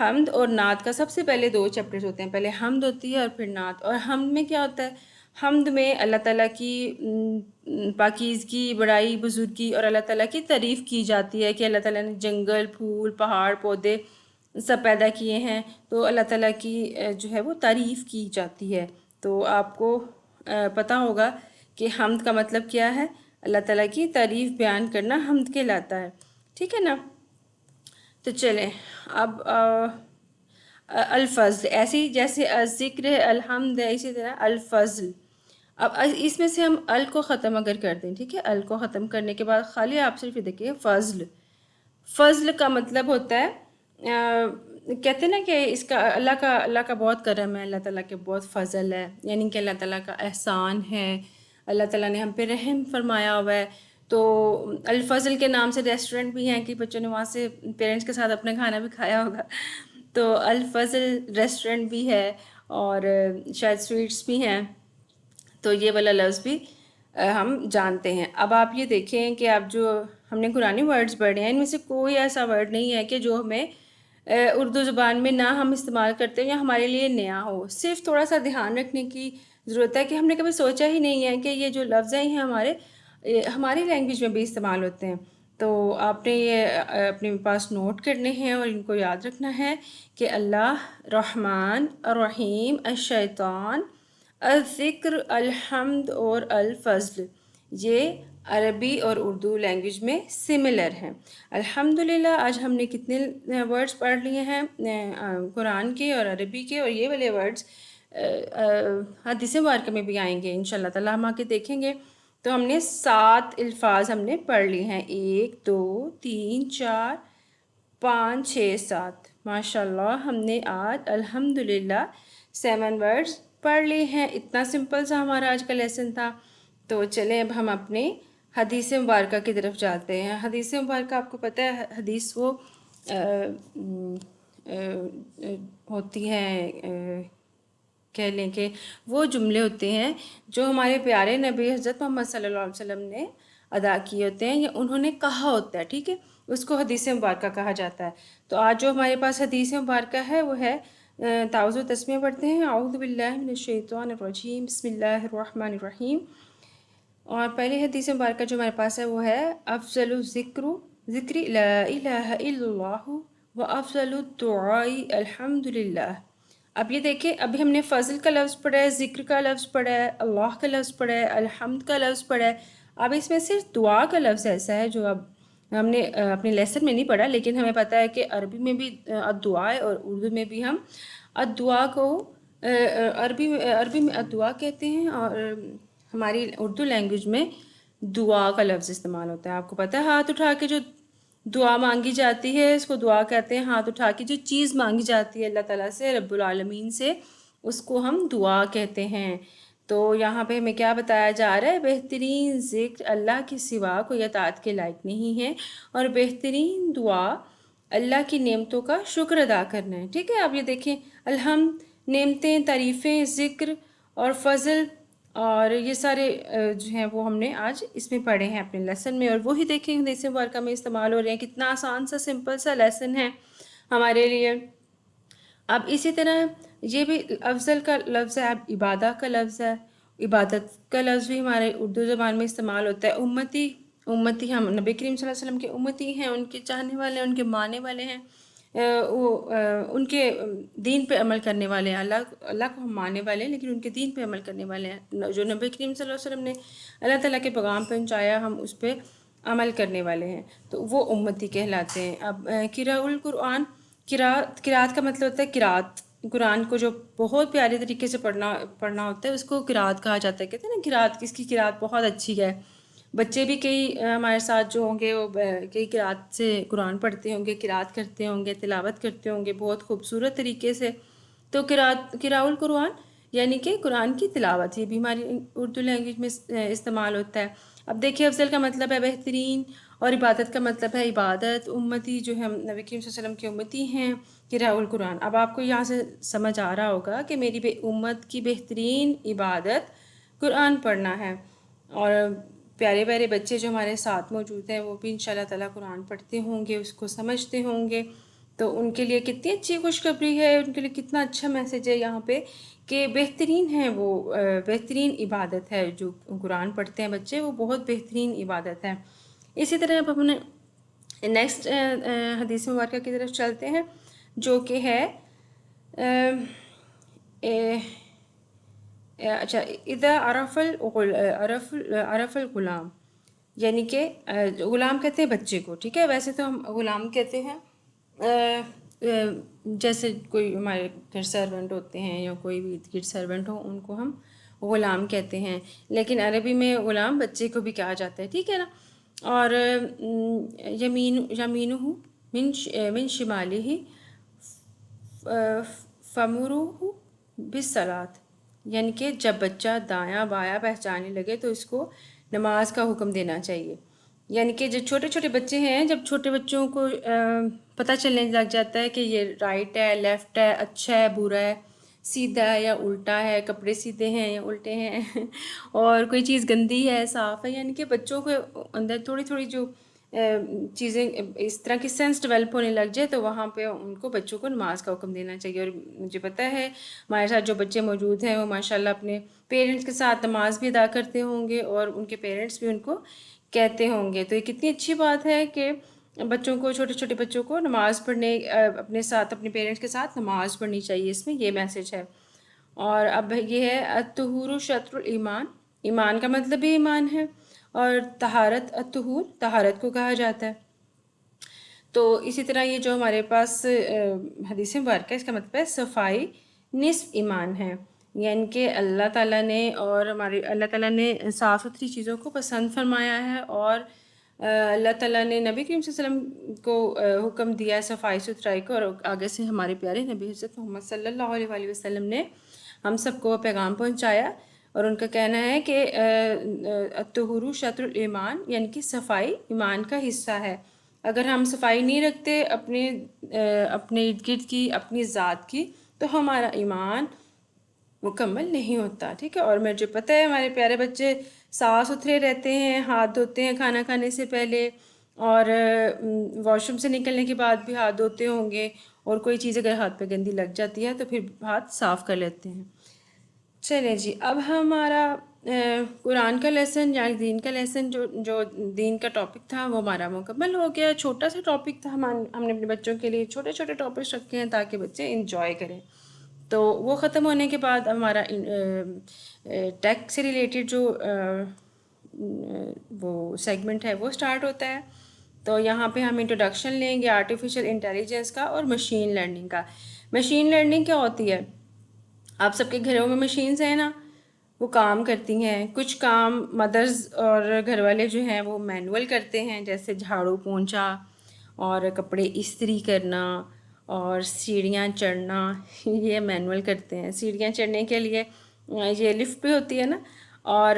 حمد اور نعت کا سب سے پہلے 2 چیپٹرز ہوتے ہیں، پہلے حمد ہوتی ہے اور پھر نعت۔ اور حمد میں کیا ہوتا ہے؟ حمد میں اللہ تعالیٰ کی پاکیزگی، بڑائی، بزرگی اور اللہ تعالیٰ کی تعریف کی جاتی ہے کہ اللہ تعالیٰ نے جنگل، پھول، پہاڑ، پودے سب پیدا کیے ہیں، تو اللہ تعالیٰ کی جو ہے وہ تعریف کی جاتی ہے۔ تو آپ کو پتہ ہوگا کہ حمد کا مطلب کیا ہے؟ اللہ تعالیٰ کی تعریف بیان کرنا حمد کہلاتا ہے، ٹھیک ہے نا؟ تو چلیں اب الفضل، ایسی جیسے ذکر ہے، الحمد ہے، اسی طرح الفضل۔ اب اس میں سے ہم ال کو ختم اگر کر دیں، ٹھیک ہے، ال کو ختم کرنے کے بعد خالی آپ صرف دیکھیے فضل۔ فضل کا مطلب ہوتا ہے کہتے ہیں نا کہ اس کا اللہ کا بہت کرم ہے، اللہ تعالیٰ کے بہت فضل ہے، یعنی کہ اللہ تعالیٰ کا احسان ہے، اللہ تعالیٰ نے ہم پہ رحم فرمایا ہوا ہے۔ تو الفضل کے نام سے ریسٹورنٹ بھی ہیں کہ بچوں نے وہاں سے پیرنٹس کے ساتھ اپنا کھانا بھی کھایا ہوگا، تو الفضل ریسٹورنٹ بھی ہے اور شاید سویٹس بھی ہیں، تو یہ والا لفظ بھی ہم جانتے ہیں۔ اب آپ یہ دیکھیں کہ اب جو ہم نے قرآنی ورڈز پڑھے ہیں، ان میں سے کوئی ایسا ورڈ نہیں ہے کہ جو ہمیں اردو زبان میں نہ ہم استعمال کرتے ہیں یا ہمارے لیے نیا ہو۔ صرف تھوڑا سا دھیان رکھنے کی ضرورت ہے کہ ہم نے کبھی سوچا ہی نہیں ہے کہ یہ جو لفظ ہیں یہ ہماری لینگویج میں بھی استعمال ہوتے ہیں۔ تو آپ نے یہ اپنے پاس نوٹ کرنے ہیں اور ان کو یاد رکھنا ہے کہ اللہ، رحمان، الرحیم، الشیطان، الذکر، الحمد اور الفضل، یہ عربی اور اردو لینگویج میں سملر ہیں۔ الحمدللہ آج ہم نے کتنے ورڈز پڑھ لیے ہیں قرآن کے اور عربی کے، اور یہ والے ورڈز حدیث مبارکہ میں بھی آئیں گے انشاءاللہ تعالیٰ، ہم آگے دیکھیں گے۔ تو ہم نے 7 الفاظ ہم نے پڑھ لیے ہیں، 1 2 3 4 5 6 7، ماشاءاللہ ہم نے آج الحمدللہ 7 ورڈز پڑھ لیے ہیں۔ اتنا سمپل سا ہمارا آج کا لیسن تھا۔ تو چلیں اب ہم اپنے حدیث مبارکہ کی طرف جاتے ہیں۔ حدیث مبارکہ آپ کو پتہ ہے حدیث وہ ہوتی ہیں، کہہ لیں کہ وہ جملے ہوتے ہیں جو ہمارے پیارے نبی حضرت محمد صلی اللہ علیہ وسلم نے ادا کیے ہوتے ہیں یا انہوں نے کہا ہوتا ہے، ٹھیک ہے، اس کو حدیث مبارکہ کہا جاتا ہے۔ تو آج جو ہمارے پاس حدیث مبارکہ ہے وہ ہے، تعوذ و تسمیہ پڑھتے ہیں، اعوذ باللہ من الشیطان الرجیم، بسم اللہ الرحمن الرحیم۔ اور پہلی حدیث مبارکہ جو ہمارے پاس ہے وہ ہے افضل ذکر لا الہ الا اللہ و افضل الدعاء الحمدللہ۔ اب یہ دیکھیں، ابھی ہم نے فضل کا لفظ پڑھا ہے، ذکر کا لفظ پڑھا ہے، اللہ کا لفظ پڑھا ہے، الحمد کا لفظ پڑھا ہے۔ اب اس میں صرف دعا کا لفظ ایسا ہے جو اب ہم نے اپنے لیسن میں نہیں پڑھا، لیکن ہمیں پتہ ہے کہ عربی میں بھی الدعاء اور اردو میں بھی ہم الدعاء کو عربی میں الدعاء کہتے ہیں اور ہماری اردو لینگویج میں دعا کا لفظ استعمال ہوتا ہے۔ آپ کو پتہ ہے ہاتھ اٹھا کے جو دعا مانگی جاتی ہے اس کو دعا کہتے ہیں، ہاتھ اٹھا کے جو چیز مانگی جاتی ہے اللہ تعالیٰ سے، رب العالمین سے، اس کو ہم دعا کہتے ہیں۔ تو یہاں پہ ہمیں کیا بتایا جا رہا ہے؟ بہترین ذکر اللہ کے سوا کوئی اطاعت کے لائق نہیں ہے، اور بہترین دعا اللہ کی نعمتوں کا شکر ادا کرنا ہے، ٹھیک ہے۔ آپ یہ دیکھیں، الحمد، نعمتیں، تعریفیں، ذکر اور فضل اور یہ سارے جو ہیں وہ ہم نے آج اس میں پڑھے ہیں اپنے لیسن میں، اور وہی دیکھیں حدیث مبارکہ میں استعمال ہو رہے ہیں۔ کتنا آسان سا سمپل سا لیسن ہے ہمارے لیے۔ اب اسی طرح یہ بھی افضل کا لفظ ہے، اب عبادہ کا لفظ ہے، عبادت کا لفظ بھی ہمارے اردو زبان میں استعمال ہوتا ہے۔ امتی ہم نبی کریم صلی اللہ علیہ وسلم کے امتی ہیں، ان کے چاہنے والے ہیں، ان کے ماننے والے ہیں، وہ ان کے دین پہ عمل کرنے والے ہیں، اللہ کو ہم ماننے والے ہیں لیکن ان کے دین پہ عمل کرنے والے ہیں۔ جو نبی کریم صلی اللہ علیہ وسلم نے اللہ تعالیٰ کے پیغام پہنچایا ہم اس پہ عمل کرنے والے ہیں، تو وہ امتی کہلاتے ہیں۔ اب قراء القرآن، قرات کا مطلب ہوتا ہے قرات، قرآن کو جو بہت پیارے طریقے سے پڑھنا ہوتا ہے اس کو قرات کہا جاتا ہے۔ کہتے ہیں نا قرات، کس کی قرات بہت اچھی ہے۔ بچے بھی کئی ہمارے ساتھ جو ہوں گے وہ کئی قرات سے قرآن پڑھتے ہوں گے، قرات کرتے ہوں گے، تلاوت کرتے ہوں گے بہت خوبصورت طریقے سے۔ تو قراء القرآن یعنی کہ قرآن کی تلاوت، یہ بھی ہماری اردو لینگویج میں استعمال ہوتا ہے۔ اب دیکھیے افضل کا مطلب ہے بہترین، اور عبادت کا مطلب ہے عبادت، امتی جو ہم نبی کریم صلی اللہ علیہ وسلم کی امتی ہیں، قراء القرآن۔ اب آپ کو یہاں سے سمجھ آ رہا ہوگا کہ میری امت کی بہترین عبادت قرآن پڑھنا ہے، اور پیارے پیارے بچے جو ہمارے ساتھ موجود ہیں وہ بھی انشاءاللہ تعالیٰ قرآن پڑھتے ہوں گے، اس کو سمجھتے ہوں گے۔ تو ان کے لیے کتنی اچھی خوشخبری ہے، ان کے لیے کتنا اچھا میسیج ہے یہاں پہ کہ بہترین ہے وہ، بہترین عبادت ہے جو قرآن پڑھتے ہیں بچے، وہ بہت بہترین عبادت ہے۔ اسی طرح اب ہم نے نیکسٹ حدیث مبارکہ کی طرف چلتے ہیں، جو کہ ہے اچھا، اذا عرف الغلام، یعنی کہ غلام کہتے ہیں بچے کو، ٹھیک ہے، ویسے تو ہم غلام کہتے ہیں جیسے کوئی ہمارے گھر سرونٹ ہوتے ہیں یا کوئی بھی گھر سرونٹ ہو، ان کو ہم غلام کہتے ہیں، لیکن عربی میں غلام بچے کو بھی کہا جاتا ہے، ٹھیک ہے نا۔ اور یمینہ من شمالہ فمروہ بالصلاۃ، یعنی کہ جب بچہ دایاں بایاں پہچاننے لگے تو اس کو نماز کا حکم دینا چاہیے۔ یعنی کہ جو چھوٹے چھوٹے بچے ہیں، جب چھوٹے بچوں کو پتہ چلنے لگ جاتا ہے کہ یہ رائٹ ہے، لیفٹ ہے، اچھا ہے، برا ہے، سیدھا ہے یا الٹا ہے، کپڑے سیدھے ہیں یا الٹے ہیں اور کوئی چیز گندی ہے، صاف ہے، یعنی کہ بچوں کو اندر تھوڑی تھوڑی جو چیزیں اس طرح کی سینس ڈیولپ ہونے لگ جائے تو وہاں پہ ان کو بچوں کو نماز کا حکم دینا چاہیے۔ اور مجھے پتہ ہے ہمارے ساتھ جو بچے موجود ہیں وہ ماشاءاللہ اپنے پیرنٹس کے ساتھ نماز بھی ادا کرتے ہوں گے اور ان کے پیرنٹس بھی ان کو کہتے ہوں گے، تو یہ کتنی اچھی بات ہے کہ بچوں کو، چھوٹے چھوٹے بچوں کو نماز پڑھنے، اپنے ساتھ اپنے پیرنٹس کے ساتھ نماز پڑھنی چاہیے، اس میں یہ میسیج ہے۔ اور اب یہ ہے الطہور شطر الایمان، ایمان کا مطلب بھی ایمان ہے، اور طہارت، الطہور طہارت کو کہا جاتا ہے۔ تو اسی طرح یہ جو ہمارے پاس حدیث مبارکہ، اس کا مطلب ہے صفائی نصف ایمان ہے، یعنی کہ اللہ تعالیٰ نے اور ہمارے اللہ تعالیٰ نے صاف ستھری چیزوں کو پسند فرمایا ہے، اور اللہ تعالیٰ نے نبی کریم صلی اللہ علیہ وسلم کو حکم دیا ہے صفائی ستھرائی کو، اور آگے سے ہمارے پیارے نبی حضرت محمد صلی اللہ علیہ وآلہ وسلم نے ہم سب کو پیغام پہنچایا، اور ان کا کہنا ہے کہ الطہور شطر الایمان، یعنی کہ صفائی ایمان کا حصہ ہے۔ اگر ہم صفائی نہیں رکھتے اپنے ارد گرد کی، اپنی ذات کی، تو ہمارا ایمان مکمل نہیں ہوتا، ٹھیک ہے۔ اور مجھے پتہ ہے ہمارے پیارے بچے صاف ستھرے رہتے ہیں، ہاتھ دھوتے ہیں کھانا کھانے سے پہلے، اور واش روم سے نکلنے کے بعد بھی ہاتھ دھوتے ہوں گے، اور کوئی چیز اگر ہاتھ پہ گندی لگ جاتی ہے تو پھر ہاتھ صاف کر لیتے ہیں۔ چلیں جی، اب ہمارا قرآن کا لیسن یعنی دین کا لیسن، جو دین کا ٹاپک تھا وہ ہمارا مکمل ہو گیا۔ چھوٹا سا ٹاپک تھا، ہم نے اپنے بچوں کے لیے چھوٹے چھوٹے ٹاپکس رکھے ہیں تاکہ بچے انجوائے کریں۔ تو وہ ختم ہونے کے بعد ہمارا ٹیک سے ریلیٹڈ جو وہ سیگمنٹ ہے وہ سٹارٹ ہوتا ہے۔ تو یہاں پہ ہم انٹروڈکشن لیں گے آرٹیفیشل انٹیلیجنس کا اور مشین لرننگ کا۔ مشین لرننگ کیا ہوتی ہے؟ آپ سب کے گھروں میں مشینز ہیں نا، وہ کام کرتی ہیں۔ کچھ کام مدرز اور گھر والے جو ہیں وہ مینول کرتے ہیں، جیسے جھاڑو پونچھا اور کپڑے استری کرنا اور سیڑھیاں چڑھنا، یہ مینول کرتے ہیں۔ سیڑھیاں چڑھنے کے لیے یہ لفٹ پہ ہوتی ہے نا، اور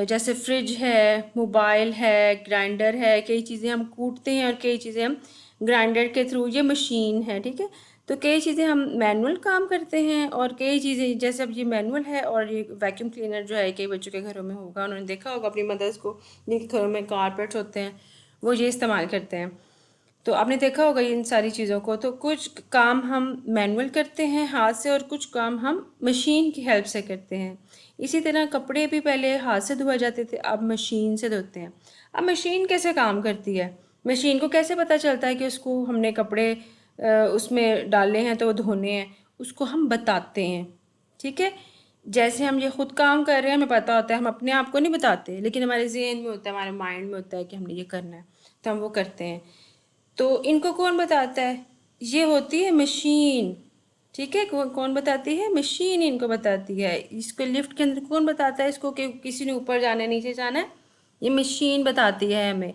جیسے فریج ہے، موبائل ہے، گرائنڈر ہے، کئی چیزیں ہم کوٹتے ہیں اور کئی چیزیں ہم گرائنڈر کے تھرو، یہ مشین ہے، ٹھیک ہے۔ تو کئی چیزیں ہم مینول کام کرتے ہیں، اور کئی چیزیں جیسے اب یہ مینول ہے، اور یہ ویکیوم کلینر جو ہے کئی بچوں کے گھروں میں ہوگا، انہوں نے دیکھا ہوگا اپنی مدرس کو جن کے گھروں میں کارپیٹس ہوتے ہیں وہ یہ استعمال کرتے ہیں، تو آپ نے دیکھا ہوگا ان ساری چیزوں کو۔ تو کچھ کام ہم مینول کرتے ہیں ہاتھ سے، اور کچھ کام ہم مشین کی ہیلپ سے کرتے ہیں۔ اسی طرح کپڑے بھی پہلے ہاتھ سے دھوئے جاتے تھے، اب مشین سے دھوتے ہیں۔ اب مشین کیسے کام کرتی ہے؟ مشین کو کیسے پتہ چلتا ہے کہ اس کو ہم نے کپڑے اس میں ڈالے ہیں تو وہ دھونے ہیں؟ اس کو ہم بتاتے ہیں، ٹھیک ہے۔ جیسے ہم یہ خود کام کر رہے ہیں، ہمیں پتہ ہوتا ہے، ہم اپنے آپ کو نہیں بتاتے، لیکن ہمارے ذہن میں ہوتا ہے، ہمارے مائنڈ میں ہوتا ہے کہ ہم نے یہ کرنا ہے، تو ہم وہ کرتے ہیں۔ تو ان کو کون بتاتا ہے؟ یہ ہوتی ہے مشین، ٹھیک ہے۔ کون بتاتی ہے؟ مشین ان کو بتاتی ہے۔ اس کو لفٹ کے اندر کون بتاتا ہے اس کو کہ کسی نے اوپر جانا ہے نیچے جانا ہے؟ یہ مشین بتاتی ہے ہمیں۔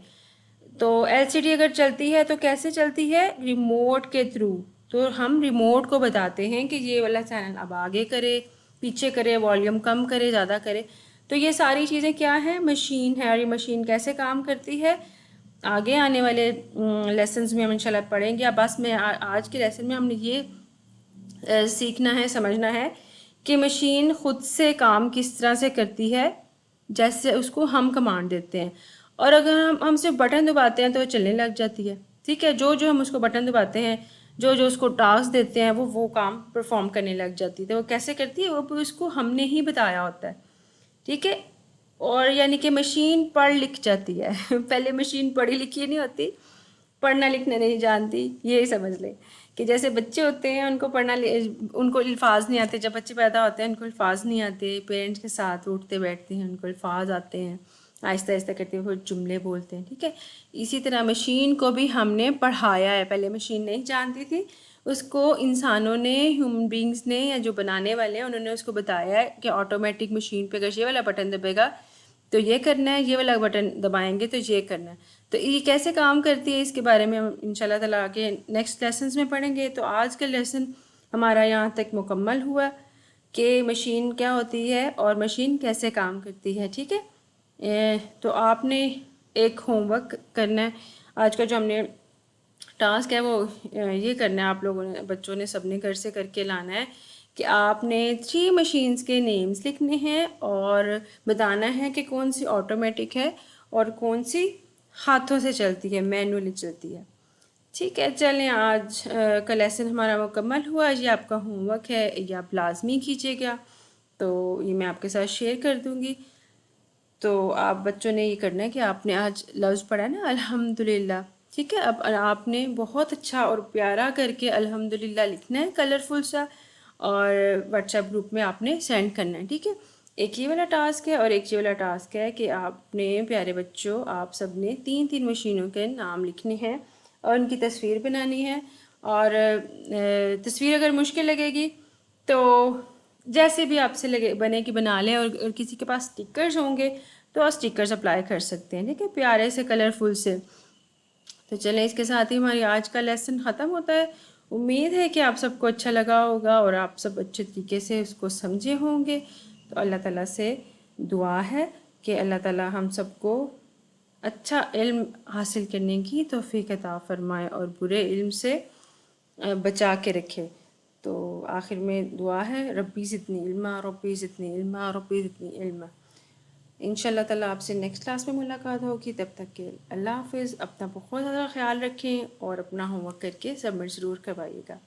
تو ایل سی ڈی اگر چلتی ہے تو کیسے چلتی ہے؟ ریموٹ کے تھرو۔ تو ہم ریموٹ کو بتاتے ہیں کہ یہ والا چینل اب آگے کرے، پیچھے کرے، والیوم کم کرے، زیادہ کرے۔ تو یہ ساری چیزیں کیا ہیں؟ مشین ہے۔ اور یہ مشین کیسے کام کرتی ہے؟ آگے آنے والے لیسنز میں ہم انشاءاللہ پڑھیں گے۔ اب بس میں آج کے لیسن میں ہم نے یہ سیکھنا ہے، سمجھنا ہے کہ مشین خود سے کام کس طرح سے کرتی ہے، جیسے اس کو ہم کمانڈ دیتے ہیں، اور اگر ہم صرف بٹن دباتے ہیں تو وہ چلنے لگ جاتی ہے، ٹھیک ہے۔ جو ہم اس کو بٹن دباتے ہیں، جو جو اس کو ٹاسک دیتے ہیں وہ کام پرفارم کرنے لگ جاتی ہے. تو وہ کیسے کرتی ہے؟ وہ اس کو ہم نے ہی بتایا ہوتا ہے. ٹھیک ہے. اور یعنی کہ مشین پڑھ لکھ جاتی ہے. پہلے مشین پڑھی لکھی نہیں ہوتی، پڑھنا لکھنا نہیں جانتی. یہی سمجھ لیں کہ جیسے بچے ہوتے ہیں ان کو ان کو الفاظ نہیں آتے. جب بچے پیدا ہوتے ہیں ان کو الفاظ نہیں آتے، پیرنٹس کے ساتھ اٹھتے بیٹھتے ہیں ان کو الفاظ آتے ہیں، آہستہ آہستہ کرتے ہوئے جملے بولتے ہیں. ٹھیک ہے. اسی طرح مشین کو بھی ہم نے پڑھایا ہے. پہلے مشین نہیں جانتی تھی، اس کو انسانوں نے، ہیومن بینگز نے، یا جو بنانے والے ہیں انہوں نے اس کو بتایا ہے کہ آٹومیٹک مشین پہ اگر یہ والا بٹن دبے گا تو یہ کرنا ہے، یہ والا بٹن دبائیں گے تو یہ کرنا ہے. تو یہ کیسے کام کرتی ہے اس کے بارے میں ہم ان شاء اللہ تعالیٰ آگے نیکسٹ لیسنز میں پڑھیں گے. تو آج کا لیسن ہمارا یہاں تک مکمل ہوا کہ مشین کیا ہوتی ہے اور مشین کیسے کام کرتی ہے. ٹھیک ہے. تو آپ نے ایک ہوم ورک کرنا ہے. آج کا جو ہم نے ٹاسک ہے وہ یہ کرنا ہے، آپ لوگوں نے، بچوں نے، سب نے گھر سے کر کے لانا ہے کہ آپ نے 3 مشینز کے نیمز لکھنے ہیں اور بتانا ہے کہ کون سی آٹومیٹک ہے اور کون سی ہاتھوں سے چلتی ہے، مینولی چلتی ہے. ٹھیک ہے. چلیں آج کا لیسن ہمارا مکمل ہوا. یہ آپ کا ہوم ورک ہے، یہ آپ لازمی کیجیے گا. تو یہ میں آپ کے ساتھ شیئر کر دوں گی. تو آپ بچوں نے یہ کرنا ہے کہ آپ نے آج لفظ پڑھا نا الحمدللہ. ٹھیک ہے. اب آپ نے بہت اچھا اور پیارا کر کے الحمدللہ لکھنا ہے، کلرفل سا، اور واٹس ایپ گروپ میں آپ نے سینڈ کرنا ہے. ٹھیک ہے. ایک یہ والا ٹاسک ہے اور ایک یہ والا ٹاسک ہے کہ آپ نے، پیارے بچوں، آپ سب نے 3 مشینوں کے نام لکھنے ہیں اور ان کی تصویر بنانی ہے. اور تصویر اگر مشکل لگے گی تو جیسے بھی آپ سے بنے کہ بنا لیں، اور کسی کے پاس سٹیکرز ہوں گے تو آپ سٹیکرز اپلائی کر سکتے ہیں. ٹھیک ہے. پیارے سے، کلرفل سے. تو چلیں اس کے ساتھ ہی ہماری آج کا لیسن ختم ہوتا ہے. امید ہے کہ آپ سب کو اچھا لگا ہوگا اور آپ سب اچھے طریقے سے اس کو سمجھے ہوں گے. تو اللہ تعالیٰ سے دعا ہے کہ اللہ تعالیٰ ہم سب کو اچھا علم حاصل کرنے کی توفیق عطا فرمائے اور برے علم سے بچا کے رکھے. تو آخر میں دعا ہے، ربی زدنی علما، ربی زدنی علما، ربی زدنی علما. انشاءاللہ تعالیٰ آپ سے نیکسٹ کلاس میں ملاقات ہوگی. تب تک کے اللہ حافظ. اپنا بہت زیادہ خیال رکھیں اور اپنا ہوم ورک کر کے سبمٹ ضرور کروائیے گا.